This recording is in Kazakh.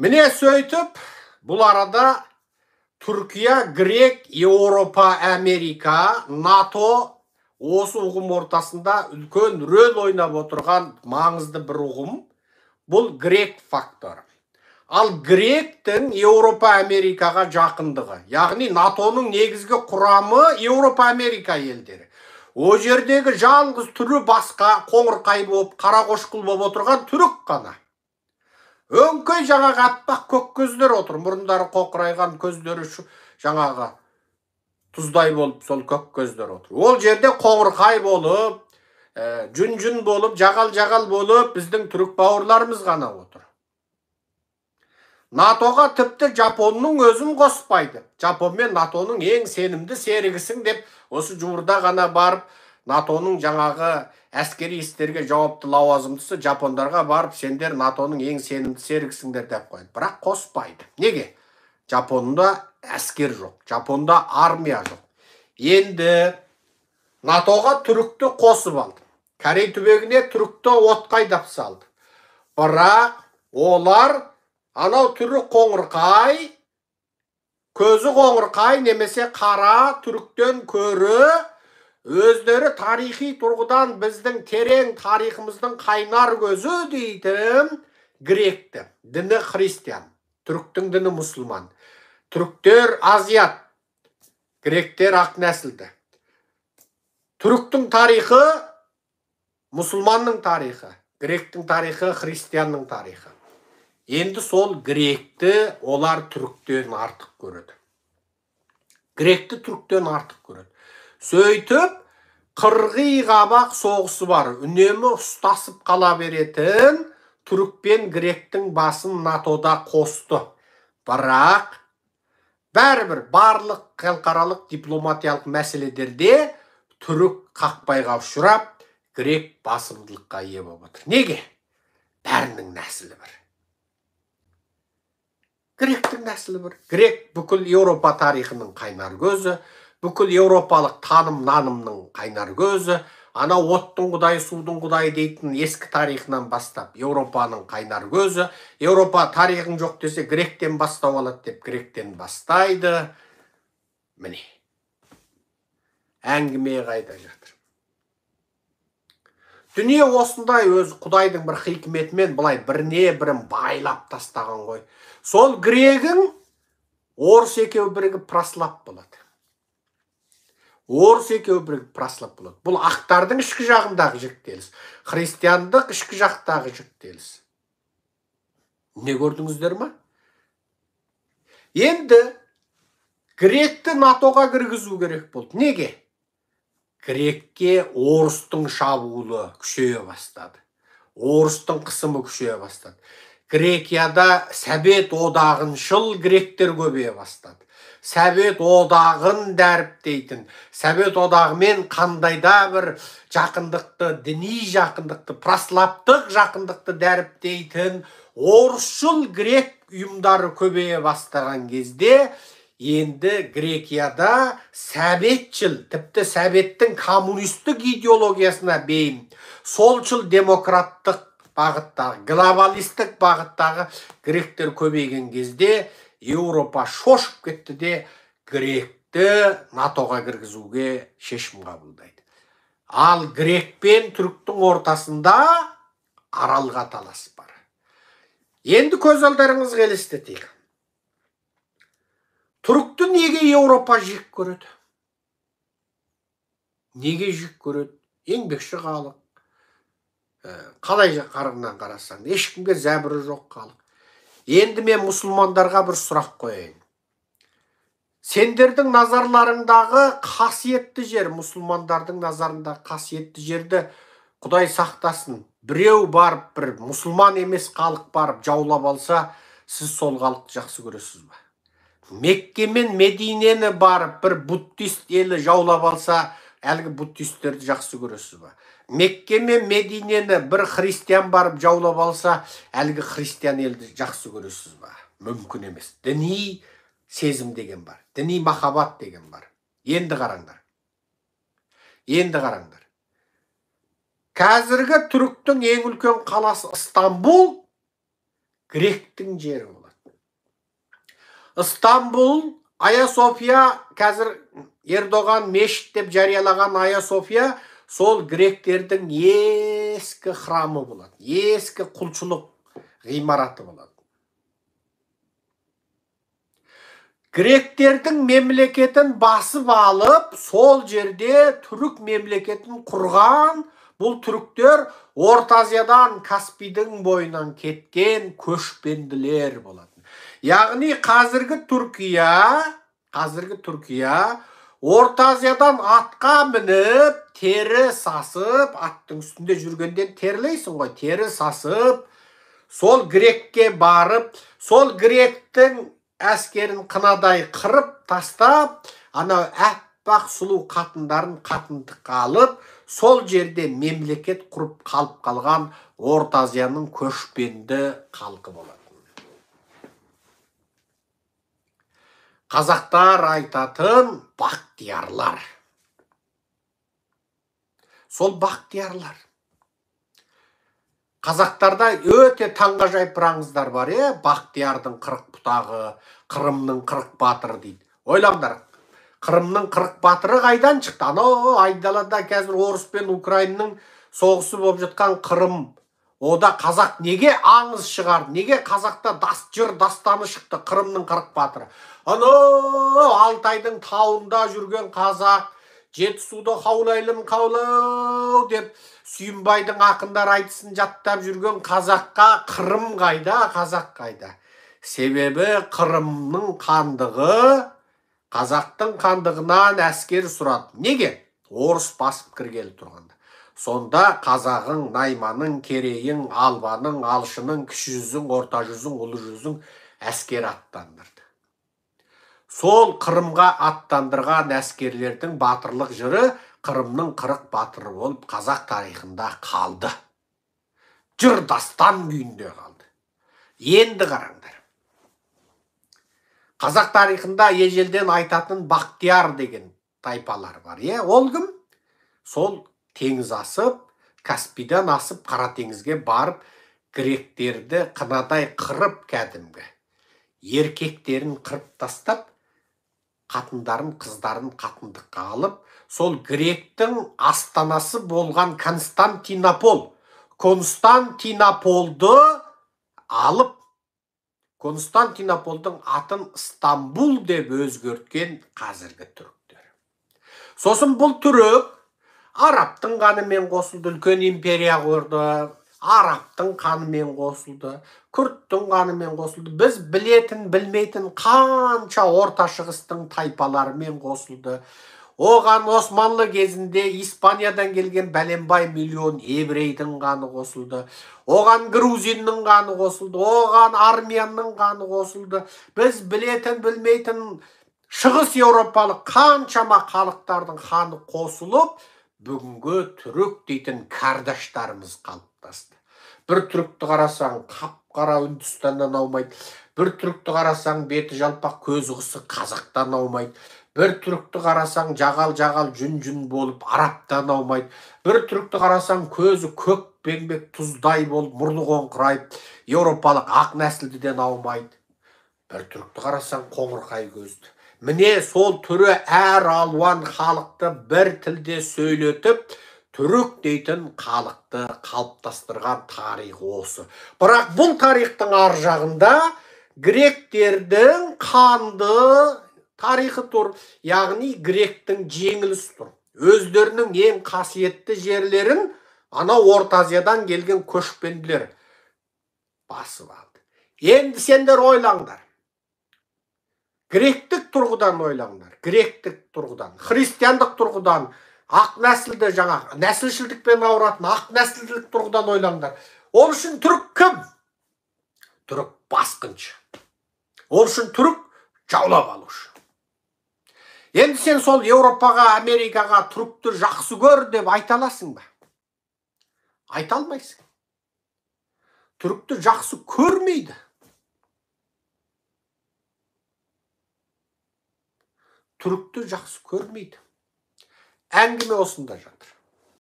Міне сөйтіп, бұл арада Түркия, Грек, Еуропа, Америка, НАТО осы ұғым ортасында үлкен рөл ойнап отырған маңызды бір ұғым. Бұл грек факторы. Ал гректің Еуропа, Америкаға жақындығы, яғни НАТОның негізгі құрамы Еуропа, Америка елдері. О жердегі жалғыз түрі басқа, қоңырқай болып, қара қошқыл болып отырған түрік қана. Өңкей жаңағы аппақ көк көздер отыр, мұрындары қоқырайған, көздері жаңағы тұздай болып, сол көк көздер отыр. Ол жерде қоңырқай болып, жүн болып, жағал болып, біздің түрік бауырларымыз ғана отыр. НАТОға тіпті Жапонның өзін қоспайды. Жапон мен НАТОның ең сенімді серігісің деп, осы жуырда ғана барып, НАТОның жаңағы әскери істерге жауапты лауазымдысы жапондарға барып, сендер НАТОның ең сенімді серігісіңдер деп қойды. Бірақ қоспайды. Неге? Жапонда әскер жоқ, Жапонда армия жоқ. Енді НАТОға түрікті қосып алды. Корей түбегіне түрікті отқайдап салды. Бірақ олар анау түрі қоңырқай, көзі қоңырқай немесе қара түріктен көрі, өздері тарихи тұрғыдан біздің терең тарихымыздың қайнар көзі дейтін гректі. Діні христиан, түріктің діні мұсылман. Түріктер азиат, гректер ақ нәсілді. Түріктің тарихы мұсылманның тарихы, гректің тарихы христианның тарихы. Енді сол гректі олар түріктен артық көреді. Гректі түріктен артық көреді. Сөйтіп, қырғи қабақ соғысы бар. Үнемі ұстасып қала беретін түрік пен гректің басын НАТОда қосты. Бірақ бәрібір барлық халықаралық дипломатиялық мәселелерде түрік қақпайға ұшырап, грек басымдылыққа ие болып отыр. Неге? Бәрінің нәсілі бір. Гректің нәсілі бір. Грек бүкіл Еуропа тарихының қайнар көзі, бүкіл еуропалық таным-нанымның қайнар көзі, ана оттың құдайы, судың құдайы дейтін ескі тарихынан бастап Еуропаның қайнар көзі. Еуропа тарихың жоқ десе, гректен бастау алады деп гректен бастайды. Міне, әңгіме қайда жатыр. Дүние осындай өз құдайдың бір хикметімен былай бірін байлап тастаған ғой. Сол грегің орыс екеу бірігіп праслап болады. Орыс екеу бірігіп праслап болады. Бұл ақтардың ішкі жағындағы жіктеліс, христиандық ішкі жақтағы жіктеліс. Не көрдіңіздер ма? Енді гректі НАТОға кіргізу керек болды. Неге? Грекке орыстың шабуылы күшейе бастады. Орыстың қысымы күшейе бастады. Грекияда Совет одағыншыл гректер көбейе бастады. Совет одағын дәріптейтін, Совет одағымен қандайда бір жақындықты, діни жақындықты, праслаптық жақындықты дәріптейтін орысшыл грек ұйымдары көбейе бастаған кезде, енді Грекияда Советчіл, тіпті Советтің коммунистік идеологиясына бейім, солшыл демократтық бағыттағы, глобалистік бағыттағы гректер көбейген кезде Еуропа шошып кетті де гректі НАТОға кіргізуге шешім қабылдайды. Ал грек пен түріктің ортасында аралға талас бар. Енді көз алдарыңыз елестетейік. Түрікті неге Еуропа жек көреді? Неге жек көреді? Еңбекші халық. Қалай қарғынан қарасаң, ешкімге зәбірі жоқ халық. Енді мен мұсылмандарға бір сұрақ қояйын. Сендердің назарларыңдағы қасиетті жер, мұсылмандардың назарындағы қасиетті жерді Құдай сақтасын. Біреу барып, бір мұсылман емес халық барып жаулап алса, сіз сол халықты жақсы көресіз ба? Мекке мен Мединені барып, бір буддист елі жаулап алса, әлгі буддисттерді жақсы көресіз ба? Мекке мен Мединені бір христиан барып жаулап алса, әлгі христиан елді жақсы көресіз ба? Мүмкін емес. Діни сезім деген бар. Діни махаббат деген бар. Енді қараңдар. Қазіргі түріктің ең үлкен қаласы Стамбул, Гректің жері болады. Istanbul, Aya Sofia, қазір Ердоған мешіт деп жариялаған Aya Sofia, сол гректердің ескі храмы болады. Ескі құлшылық ғимараты болады. Гректердің мемлекетін басып алып, сол жерде түрік мемлекетін құрған. Бұл түріктер Орта Азиядан Каспийдің бойынан кеткен көшпенділер болады. Яғни қазіргі Түркия Орта Азиядан атқа мініп, тері сасып, аттың үстінде жүргенден терлейсің ғой, тері сасып, сол грекке барып, сол гректің әскерін қынадай қырып тастап, анау әппақ сұлу қатындарын қатындыққа алып, сол жерде мемлекет құрып қалып қалған Орта Азияның көшпенді халқы болады. Қазақтар айтатын бақтиярлар. Сол бақтиярлар. Қазақтарда өте таңғажайып бір аңыздар бар, Бақтиярдың 40 бұтағы, Қырымның 40 батыры дейді. Ойлаңдар, Қырымның 40 батыры қайдан шықты? Анау айдалада қазір орыс пен Украинаның соғысы болып жатқан Қырым. Ода қазақ неге аңыз шығарды? Неге қазақта жыр дастаны шықты Қырымның 40 батыры? Анау Алтайдың тауында жүрген қазақ, Жетісуды хаулайлым қаулау деп Сүйінбайдың ақындар айтысын жаттап жүрген қазаққа Қырым қайда, қазақ қайда? Себебі Қырымның хандығы қазақтың хандығынан әскер сұрады. Неге? Орыс басып кіргелі тұрғанда. Сонда қазағың, найманың, керейің, албаның, алшының, кіші жүзің, орта жүзің, ұлы жүзің әскер аттандырды. Сол Қырымға аттандырған әскерлердің батырлық жыры Қырымның 40 батыры болып қазақ тарихында қалды. Жыр дастан күйінде қалды. Енді қараңдар. Қазақ тарихында ежелден айтатын Бақтияр деген тайпалар бар. Ол кім? Сол теңіз асып, Каспийдан асып, Қара теңізге барып, гректерді қынадай қырып кәдімгі. Еркектерін қырып тастап, қатындарын, қыздарын қатындыққа алып, сол гректің астанасы болған Константинополды алып, Константинополдың атын Стамбул деп өзгерткен қазіргі түріктер. Сосын бұл түрік Арабтың қанымен қосылды, үлкен империя құрды, Арабтың қанымен қосылды, Күрттің қанымен қосылды. Біз білетін, білмейтін қанша орта шығыстың тайпаларымен қосылды. Оған Османлы кезінде Испаниядан келген бәленбай миллион еврейдің қаны қосылды. Оған Грузиннің қаны қосылды, оған Арменның қаны қосылды. Біз білетін, білмейтін шығыс еуропалық қаншама халықтардың қаны қосылып, бүгінгі түрік дейтін кардаштарымыз қалыптасты. Бір түрікті қарасаң, қап-қара Үндістаннан аумайды. Бір түрікті қарасаң, беті жалпақ, көзі қысы қазақтан аумайды. Бір түрікті қарасаң, жағал-жағал, жүн-жүн болып, арабтан аумайды. Бір түрікті қарасаң, көзі көк беңбек тұздай болып, мұрны қоңқырайып, еуропалық ақ нәсілдіден аумайды. Бір түрікті қарасаң, қоңырқай көзді. Міне сол түрі әр алуан халықты бір тілде сөйлетіп, түрік дейтін халықты қалыптастырған тарих осы. Бірақ бұл тарихтың ар жағында гректердің қанды тарихы тұр. Яғни гректің жеңілісі тұр. Өздерінің ең қасиетті жерлерін анау Орта Азиядан келген көшпенділер басып алды. Енді сендер ойлаңдар. Гректік тұрғыдан ойлаңдар. Гректік тұрғыдан, христиандық тұрғыдан, ақ нәсілді жаңағы, нәсілшілдікпен ауыратын ақ нәсілділік тұрғыдан ойлаңдар. Ол үшін түрік кім? Түрік басқыншы. Ол үшін түрік жаулап алушы. Енді сен сол Еуропаға, Америкаға түрікті жақсы көр деп айта аласың ба? Айта алмайсың. Түрікті жақсы көрмейді. Түрікті жақсы көрмейді. Әңгіме осында жатыр.